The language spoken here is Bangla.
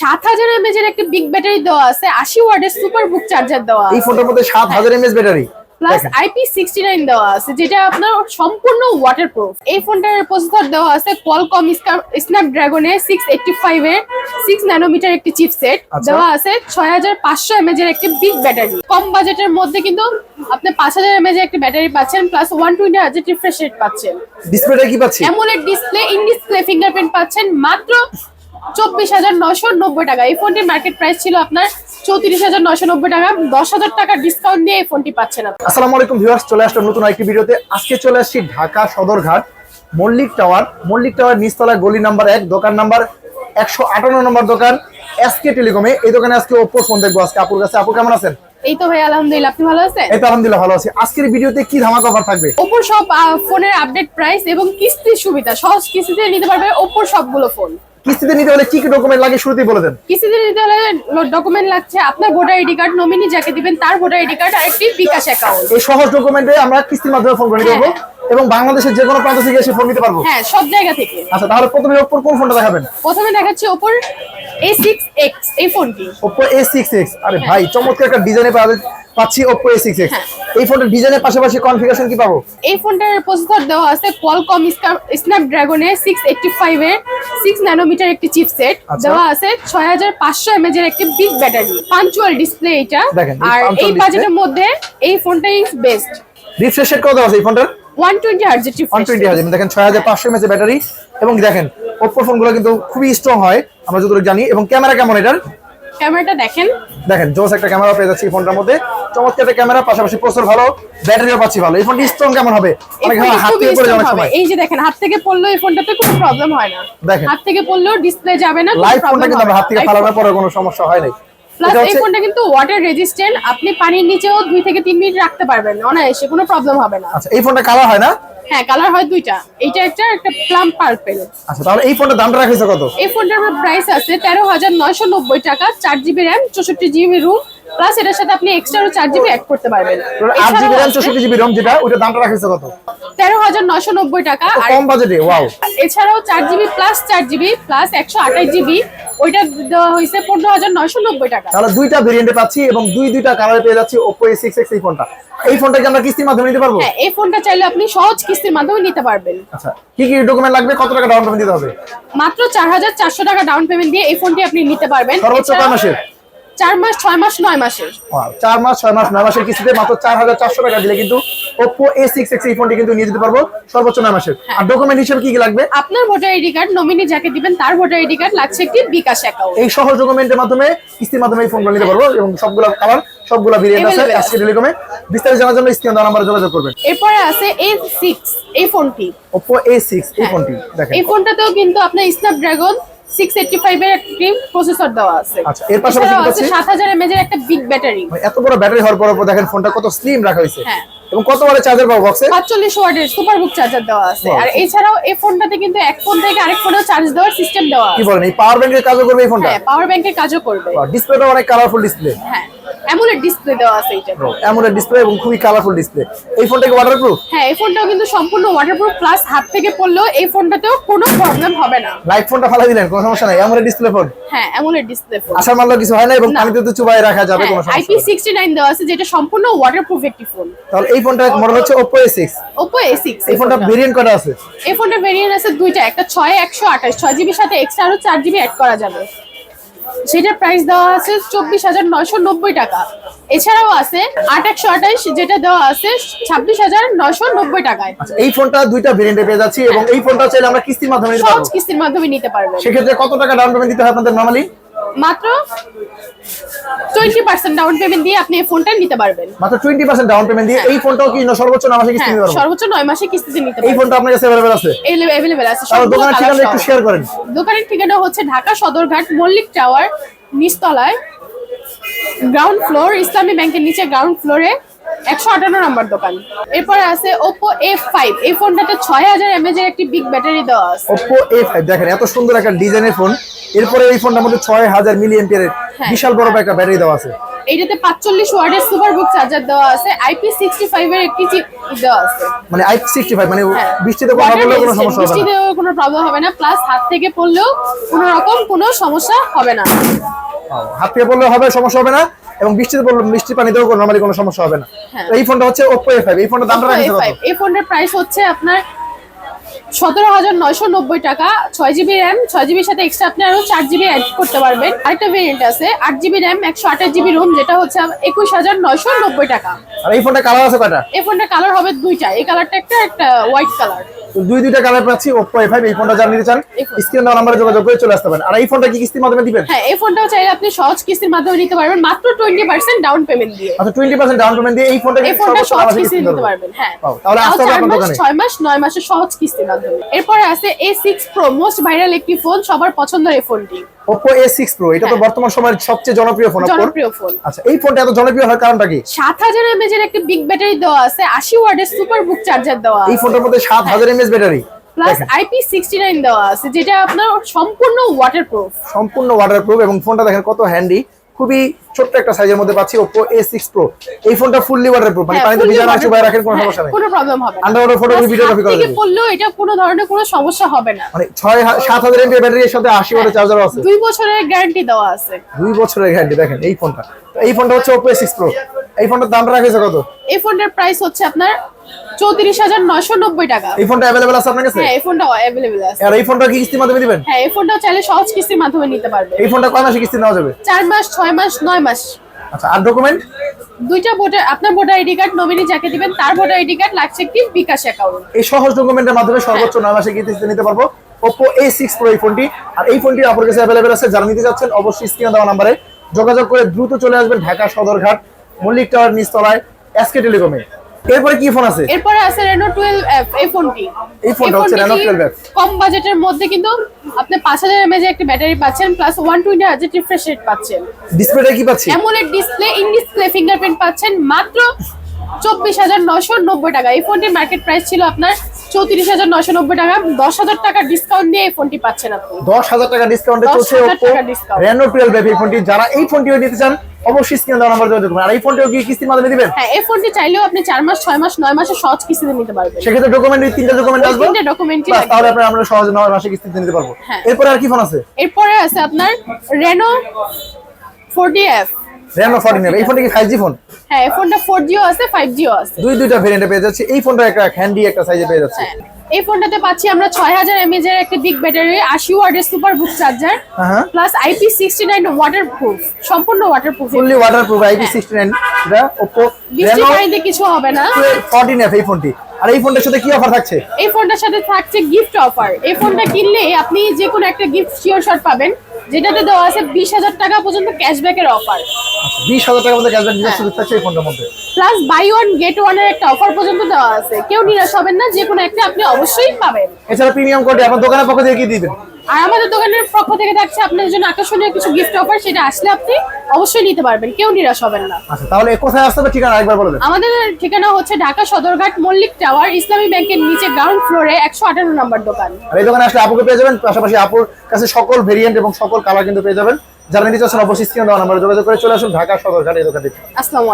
7000 mAh এর একটা বিগ ব্যাটারি দেওয়া আছে, 80 ওয়াটের সুপার বুক চার্জার দেওয়া আছে। এই ফোনটার মধ্যে 7000 mAh ব্যাটারি প্লাস IP69 দেওয়া আছে, যেটা আপনার সম্পূর্ণ ওয়াটারপ্রুফ। এই ফোনটার প্রসেসর দেওয়া আছে কোয়ালকম স্ন্যাপড্রাগন এর 685 এর 6 ন্যানোমিটার একটি চিপসেট দেওয়া আছে। 6500 mAh এর একটি বিগ ব্যাটারি। কম বাজেটের মধ্যে কিন্তু আপনি 5000 mAh এর একটি ব্যাটারি পাচ্ছেন, প্লাস 120 Hz রিফ্রেশ রেট পাচ্ছেন। ডিসপ্লেটা কি পাচ্ছি? AMOLED display, in display fingerprint পাচ্ছেন মাত্র 24990 টাকা। এই ফোনটির মার্কেট প্রাইস ছিল আপনার 34990 টাকা। 10000 টাকা ডিসকাউন্ট দিয়ে এই ফোনটি পাচ্ছেন আপনি। আসসালামু আলাইকুম ভিউয়ার্স, চলে আসলাম নতুন আরেকটি ভিডিওতে। আজকে চলে আসছি ঢাকা সদরঘাট মল্লিক টাওয়ার নিচতলা গলি নাম্বার 1, দোকান নাম্বার 158 নম্বর দোকান, এসকে টেলিকমে। এই দোকানে আজকে ওপ্পো ফোন দেখবো আজকে আপুর কাছে। আপু কেমন আছেন? এই তো ভাই আলহামদুলিল্লাহ, আপনি ভালো আছেন? এই তো আলহামদুলিল্লাহ ভালো আছি। আজকের ভিডিওতে কি ধামাকা অফার থাকবে? ওপ্পোর সব ফোনের আপডেট প্রাইস এবং কিস্তির সুবিধা, সহজ কিস্তিতে নিতে পারবে ওপ্পোর সবগুলো ফোন। কিস্তিতে নিতে হলে কি কি ডকুমেন্ট লাগে শুরুতেই বলে দেন। কিস্তিতে নিতে হলে ডকুমেন্ট লাগছে আপনার ভোটার আইডি কার্ড, নমিনি যাকে দিবেন তার ভোটার আইডি কার্ড আর একটি বিকাশ অ্যাকাউন্ট। এই সহজ ডকুমেন্টে আমরা কিস্তির মাধ্যমে ফোন করে নিতে পারবো এবং বাংলাদেশের যে কোনো প্রান্ত থেকে এসে ফোন নিতে পারবো। হ্যাঁ, সব জায়গা থেকে। আচ্ছা, তাহলে প্রথমে ওপ্পোর কোন ফোনটা দেখাবেন? প্রথমে দেখাচ্ছি ওপ্পোর A6X এই ফোনটি। Oppo A6X। আরে ভাই, চমৎকার একটা ডিজাইনে পাচ্ছি ওপ্পো A6X। এই ফোনটার ডিজাইনের পাশাপাশি কনফিগারেশন কি পাবো? এই ফোনটার প্রসেসর দেওয়া আছে কোয়ালকম স্ন্যাপড্রাগন এর 685 এর 6 ন্যানোমিটার একটি চিপসেট দেওয়া আছে। 6500 mAh এর একটি বিগ ব্যাটারি, পাঞ্চুয়াল ডিসপ্লে এটা। আর এই বাজেটের মধ্যে এই ফোনটাই বেস্ট। রিফ্রেশ রেট কত আছে এই ফোনটার? 120 Hz রিফ্রেশ। 120 Hz দেখেন, 6500 mAh ব্যাটারি। এবং দেখেন ওপ্পো ফোনগুলো কিন্তু খুবই স্ট্রং হয় আমরা যতটুকু জানি। এবং ক্যামেরা কেমন এটার? ক্যামেরাটা দেখেন জোস একটা ক্যামেরা পেয়ে যাচ্ছি এই ফোনটার মধ্যে। চমৎকার একটা ক্যামেরা, পাশাপাশি প্রসেসর ভালো, ব্যাটারিও পাচ্ছি ভালো। এই ফোনটি স্ট্রং কেমন হবে? অনেক হাত থেকে পড়ে যাওয়ার সময় এই যে দেখেন, হাত থেকে পড়লেও এই ফোনটাতে কোনো প্রবলেম হয় না। দেখেন, হাত থেকে পড়লেও ডিসপ্লে যাবে না, লাইভ ফোনটা কিন্তু আমরা হাত থেকে ফালানোর পরে কোনো সমস্যা হয় না। প্লাস এই ফোনটা কিন্তু ওয়াটার রেজিস্ট্যান্ট, আপনি পানির নিচেও 2 থেকে 3 মিনিট রাখতে পারবেন অনায়াসে, কোনো প্রবলেম হবে না। আচ্ছা, এই ফোনটা কালার হয় না? হ্যাঁ, কালার হয় দুইটা, এইটা একটা প্লাম পার্পল। আচ্ছা, তাহলে এই ফোনটার দামটা রাখিছো কত? এই ফোনটার প্রাইস আছে 13990 টাকা। 4GB RAM, 64GB room, plus এটার সাথে আপনি এক্সট্রা 4GB অ্যাড করতে পারবেন। 8GB RAM 64GB রম, যেটা ওইটার দামটা রাখিছো কত? 13990 টাকা। আর কম বাজেটে, ওয়াও। এছাড়াও 4GB plus 4GB plus 128GB ওইটা দেওয়া হয়েছে 15990 টাকা। তাহলে দুইটা ভেরিয়েন্টে পাচ্ছি এবং দুইটা কালারে পেয়ে যাচ্ছি ওপ্পো A6X এই ফোনটা। এই ফোনটা কি আমরা কিস্তির মাধ্যমে নিতে পারবো? হ্যাঁ, এই ফোনটা চাইলে আপনি সহজ কিস্তির মাধ্যমে নিতে পারবেন। আচ্ছা, কি কি ডকুমেন্ট লাগবে, কত টাকা ডাউন পেমেন্ট দিতে হবে? মাত্র 4400 টাকা ডাউন পেমেন্ট দিয়ে এই ফোনটি আপনি নিতে পারবেন। সর্বোচ্চ কয় মাসের? 4 মাস, 6 মাস, 9 মাসের। 4 মাস, 6 মাস, 9 মাসের কিস্তিতে মাত্র 4400 টাকা দিলে কিন্তু ওপ্পো A6X এই ফোনটি কিন্তু নিয়ে যেতে পারবো সর্বোচ্চ 9 মাসের। আর ডকুমেন্ট হিসেবে কি কি লাগবে? আপনার ভোটার আইডি কার্ড, নমিনি যাকে দিবেন তার ভোটার আইডি কার্ড, লাগছে একটি বিকাশ অ্যাকাউন্ট। এই সহজ ডকুমেন্টের মাধ্যমে কিস্তির মাধ্যমে এই ফোনগুলো নিতে পারবো এবং সবগুলা কালার, সবগুলা ভেরিয়েন্ট আছে এসকে টেলিকমে। বিস্তারিত জানার জন্য স্ক্রিন দেওয়া নম্বরে যোগাযোগ করবেন। এরপরে আছে A6 এই ফোনটি, ওপ্পো A6 এই ফোনটি দেখেন। এই ফোনটাতেও কিন্তু আপনার স্ন্যাপড্রাগন 685 এর একটি প্রসেসর দেওয়া আছে। আচ্ছা, এর পাশাপাশি আছে 7000 mAh এর একটা বিগ ব্যাটারি। এত বড় ব্যাটারি হওয়ার পর দেখেন ফোনটা কত স্লিম রাখা হয়েছে। হ্যাঁ, এবং কত ওয়াটের চার্জার পাবো বক্সে? 45 ওয়াটের সুপার বুক চার্জার দেওয়া আছে। আর এছাড়াও এই ফোনটাতে কিন্তু এক ফোন থেকে আরেক ফোনেও চার্জ দেওয়ার সিস্টেম দেওয়া আছে। কি বলেন, এই পাওয়ার ব্যাংকের কাজও করবে এই ফোনটা? হ্যাঁ, পাওয়ার ব্যাংকের কাজও করবে। ডিসপ্লেটা অনেক কালারফুল ডিসপ্লে। হ্যাঁ, অ্যামোলেড ডিসপ্লে দেওয়া আছে এটা। অ্যামোলেড ডিসপ্লে এবং খুবই কালারফুল ডিসপ্লে। এই ফোনটা কি ওয়াটারপ্রুফ? হ্যাঁ, এই ফোনটাও কিন্তু সম্পূর্ণ ওয়াটারপ্রুফ, প্লাস হাত থেকে পড়লেও এই ফোনটাতেও কোনো প্রবলেম হবে না। লাইট ফোনটা ফালা দিলেন কোনো সমস্যা নাই, অ্যামোলেড ডিসপ্লে ফোন। হ্যাঁ, অ্যামোলেড ডিসপ্লে ফোন, আসার মানলো কিছু হয় না এবং পানিতে তো চুবাই রাখা যাবে, কোনো সমস্যা নেই। IP69 দেওয়া আছে, যেটা সম্পূর্ণ ওয়াটারপ্রুফ একটি ফোন। তাহলে এই ফোনটা মডেল হচ্ছে ওপ্পো A6। ওপ্পো A6 এই ফোনটা ভেরিয়েন্ট কটা আছে? এই ফোনটার ভেরিয়েন্ট আছে দুইটা, একটা 6128, 6GB সাথে এক্সট্রা আরো 4GB অ্যাড করা যাবে। সেটার প্রাইস দেওয়া আছে 24990 টাকা। এছাড়াও আছে 8128, যেটা দেওয়া আছে 26990 টাকায়। এই ফোনটা দুইটা ভেরিয়েন্টে পেয়ে যাচ্ছি এবং এই ফোনটা চাইলে আমরা কিস্তির মাধ্যমে নিতে সহজ পারবো। কিস্তির মাধ্যমে নিতে পারবেন। সেক্ষেত্রে কত টাকা ডাউন পেমেন্ট দিতে হয় আপনাদের নরমালি? মাত্র 20% ডাউন পেমেন্ট দিয়ে আপনি এই ফোনটা নিতে পারবেন। মাত্র 20% ডাউন পেমেন্ট দিয়ে এই ফোনটাও কি সর্বোচ্চ 9 মাসে কিস্তি নিতে পারবো? সর্বোচ্চ 9 মাসে কিস্তিতে নিতে এই পারবেন। ফোনটা আপনার কাছে अवेलेबल আছে? अवेलेबल আছে। আর দোকানের ঠিকানা একটু শেয়ার করেন। দোকানের ঠিকানা হচ্ছে ঢাকা সদরঘাট মল্লিক টাওয়ার নিচতলায় গ্রাউন্ড ফ্লোর, ইসলামী ব্যাংকের নিচে গ্রাউন্ড ফ্লোরে 158 নম্বর দোকান। এরপরে আছে Oppo A5। এই ফোনটাতে 6000 mAh এর একটি বিগ ব্যাটারি দেওয়া আছে। Oppo A5 দেখেন, এত সুন্দর একটা ডিজাইনের ফোন। এরপরে এই ফোনটার মধ্যে 6000 মিলি অ্যাম্পিয়ারের হ্যাঁ। বিশাল বড় একটা ব্যাটারি দেওয়া আছে। এইটাতে 45 ওয়াটের সুপারবুক চার্জার দেওয়া আছে, IP65 এর একটি চিপ দেওয়া আছে। মানে IP65 মানে হ্যাঁ। বৃষ্টিতে কোনো Water কোনো resistant, সমস্যা হবে না। বৃষ্টিতে কোনো প্রবলেম হবে না, প্লাস হাত থেকে পড়লেও কোনো রকম কোনো সমস্যা হবে না। হাত থেকে পড়লে হবে সমস্যা হবে না, এবং বৃষ্টিতে পড়লে বৃষ্টি পানিতেও নরমালি কোনো সমস্যা হবে না। হ্যাঁ। তো এই ফোনটা হচ্ছে Oppo A5, এই ফোনটার দামটা রাখছে কত? এই ফোনটার প্রাইস হচ্ছে আপনার 17,990 টাকা। 6GB র্যাম, 6GB সাথে এক্সট্রা আপনি আরো 4GB অ্যাড করতে পারবেন। আরেকটা ভেরিয়েন্ট আছে 8GB র্যাম 128GB রোম, যেটা হচ্ছে 21,990 টাকা। আর এই ফোনটা কালার আছে কয়টা? এই ফোনটার কালার হবে দুইটা, এই কালারটা একটা হোয়াইট কালার। তো দুইটা কালার পাচ্ছি Oppo A5। এই ফোনটা যারা নিতে চান এই ফোন। স্ক্রিন দেওয়া নম্বরে যোগাযোগ করে চলে আসতে পারেন। আর এই ফোনটা কি কিস্তির মাধ্যমে দিবেন? হ্যাঁ, এই ফোনটাও চাইলে আপনি সহজ কিস্তির মাধ্যমে নিতে পারবেন, মাত্র 20% ডাউন পেমেন্ট দিয়ে। আচ্ছা 20% ডাউন পেমেন্ট দিয়ে এই ফোনটা এই ফোনটা সহজ কিস্তি নিতে পারবেন। হ্যাঁ, তাহলে আসতে হবে আপনার দোকানে। 6 মাস 9 মাসের সহজ কিস্তির মাধ্যমে। এরপরে আছে A6 Pro, মোস্ট ভাইরাল একটি ফোন, সবার পছন্দের এই ফোনটি। Oppo A6 Pro, এটা তো হ্যাঁ। বর্তমান সময়ের সবচেয়ে জনপ্রিয় ফোন Oppo। জনপ্রিয় ফোন। আচ্ছা এই ফোনটা এত জনপ্রিয় হওয়ার কারণটা কি? 7000 mAh এর একটা বিগ ব্যাটারি দেওয়া আছে, 80 ওয়াটের সুপারবুক চার্জার দেওয়া এই আছে, ফোনটার মধ্যে 7000 mAh ব্যাটারি, প্লাস IP69 দেওয়া আছে, যেটা আপনার সম্পূর্ণ ওয়াটারপ্রুফ। সম্পূর্ণ ওয়াটারপ্রুফ। এবং ফোনটা দেখেন কত হ্যান্ডি, খুবই ছোট্ট একটা সাইজের মধ্যে পাচ্ছি Oppo A6 Pro। এই ফোনটা ফুললি ওয়াটারপ্রুফ, মানে পানিতে ভিজানো শুকায় রাখেন কোনো সমস্যা নেই, কোনো প্রবলেম হবে না। আন্ডারওয়াটার ফটোগ্রাফি ভিডিওগ্রাফি করা থেকে যাবে। পড়লেও এটা কোনো ধরনের কোনো সমস্যা হবে না। মানে 7000 mAh ব্যাটারির সাথে 80 ওয়াটের চার্জারও আছে। 2 বছরের গ্যারান্টি দেওয়া আছে। 2 বছরের গ্যারান্টি। দেখেন এই ফোনটা, তো এই ফোনটা হচ্ছে Oppo A6 Pro। এই ফোনটার দামটা রাখেছে কত? এই ফোনটার প্রাইস হচ্ছে আপনার 34,990 টাকা। এই ফোনটা अवेलेबल আছে আপনার কাছে? হ্যাঁ, এই ফোনটা अवेलेबल আছে। আর এই ফোনটা কি কিস্তির মাধ্যমে দিবেন? হ্যাঁ, এই ফোনটাও চাইলে সহজ কিস্তির মাধ্যমে নিতে পারবে। এই ফোনটা কয় মাসে কিস্তি নেওয়া যাবে? 4 মাস, 6 মাস, 9 মাস। আচ্ছা আর ডকুমেন্ট? দুইটা ভোটার, আপনার ভোটার আইডি কার্ড, নমিনি যাকে দিবেন তার ভোটার আইডি কার্ড, লাগছে একটি বিকাশ অ্যাকাউন্ট। এই সহজ ডকুমেন্টের মাধ্যমে সর্বোচ্চ 9 মাসে কিস্তি নিতে পারবো Oppo A6 Pro এই ফোনটি। আর এই ফোনটি আপনার কাছে अवेलेबल আছে, যারা নিতে যাচ্ছেন অবশ্যই স্ক্রিনে দেওয়া নম্বরে যোগাযোগ করে দ্রুত চলে আসবেন ঢাকা সদরঘাট মল্লিক টাওয়ার নিচতলায় SK টেলিকমে। এরপরে কি ফোন আছে? এরপরে আছে Reno 12F, এই ফোনটি। এই ফোনটা হচ্ছে Reno 12F। কম বাজেটের মধ্যে কিন্তু আপনি 5000 mAh একটা ব্যাটারি পাচ্ছেন, প্লাস 120 Hz রিফ্রেশ রেট পাচ্ছেন। ডিসপ্লেটা কি পাচ্ছি? AMOLED display, in display fingerprint পাচ্ছেন মাত্র 24,990 টাকা। এই ফোনটির মার্কেট প্রাইস ছিল আপনার 34,990 টাকা। 10,000 টাকা ডিসকাউন্ট দিয়ে এই ফোনটি পাচ্ছেন আপনি। 10,000 টাকা ডিসকাউন্টে চলছে 10,000 Oppo টাকা discount। Reno 12F এই ফোনটি। যারা এই ফোনটিও নিতে চান অবশ্যই স্ক্রিনে দেওয়া নম্বরে যোগাযোগ করুন। আর এই ফোনটিও কি কিস্তির মাধ্যমে দিবেন? হ্যাঁ, এই ফোনটি চাইলেও আপনি 4 মাস, 6 মাস, 9 মাসের সহজ কিস্তিতে নিতে পারবেন। সেক্ষেত্রে ডকুমেন্ট, এই তিনটা ডকুমেন্ট আসবে, তিনটে ডকুমেন্টই বাস, লাগবে। তাহলে আমরা সহজে 9 মাসে কিস্তিতে নিতে পারবো। হ্যাঁ। এরপরে আর কি ফোন আছে? এরপরে আছে আপনার Reno 40F। Reno 40F, এই ফোনটা কি 5G ফোন? হ্যাঁ, এই ফোনটা 4Gও আছে, 5Gও আছে। দুইটা ভেরিয়েন্টে পেয়ে যাচ্ছে। এই ফোনটা একটা হ্যান্ডি একটা সাইজে পেয়ে যাচ্ছে। হ্যাঁ, এই ফোনটাতে পাচ্ছি আমরা 6000 mAh এর একটা বিগ ব্যাটারি, 80 ওয়াটের সুপারবুক চার্জার, হ্যাঁ। প্লাস IP69 ওয়াটারপ্রুফ, সম্পূর্ণ ওয়াটারপ্রুফ। ফুললি ওয়াটারপ্রুফ IP69, এটা Oppo বৃষ্টি Reno পানিতে কিছু হবে না। 14F এই ফোনটি। আর এই ফোনটার সাথে কি অফার থাকছে? এই ফোনটার সাথে থাকছে গিফট অফার। এই ফোনটা কিনলে আপনি যে কোনো একটা গিফট শিওর শট পাবেন, যেটাতে দেওয়া আছে 20,000 টাকা পর্যন্ত ক্যাশব্যাকের অফার। 20,000 টাকার মধ্যে ক্যাশব্যাক দিতে সুযোগ থাকছে এই ফোনটার মধ্যে। প্লাস বাই ওয়ান গেট ওয়ানের একটা অফার পর্যন্ত দেওয়া আছে। কেউ নিরাশ হবেন না, যে কোনো একটা আপনি অবশ্যই পাবেন। এছাড়া প্রিমিয়াম কোডে আপনার দোকানের পক্ষ থেকে কি দিবেন? আর আমাদের দোকানের পক্ষ থেকে থাকছে আপনার জন্য আকর্ষণীয় কিছু গিফট অফার, সেটা আসলে আপনি অবশ্যই নিতে পারবেন, কেউ নিরাশ হবেন না। আচ্ছা তাহলে কোথায় আসতে হবে ঠিকানা একবার বলে দেন। আমাদের ঠিকানা হচ্ছে ঢাকা সদরঘাট মল্লিক টাওয়ার, ইসলামী ব্যাংকের নিচে গ্রাউন্ড ফ্লোরে 158 নম্বর দোকান। আর এই দোকানে আসলে আপুকে পেয়ে যাবেন, পাশাপাশি আপুর কাছে সকল ভেরিয়েন্ট এবং সকল কালার কিন্তু পেয়ে যাবেন। যারা নিতে চাচ্ছেন অবশ্যই স্ক্রিনে দেওয়া নম্বরে যোগাযোগ করে চলে আসুন ঢাকা সদরঘাট এই দোকানটিতে। আসসালামু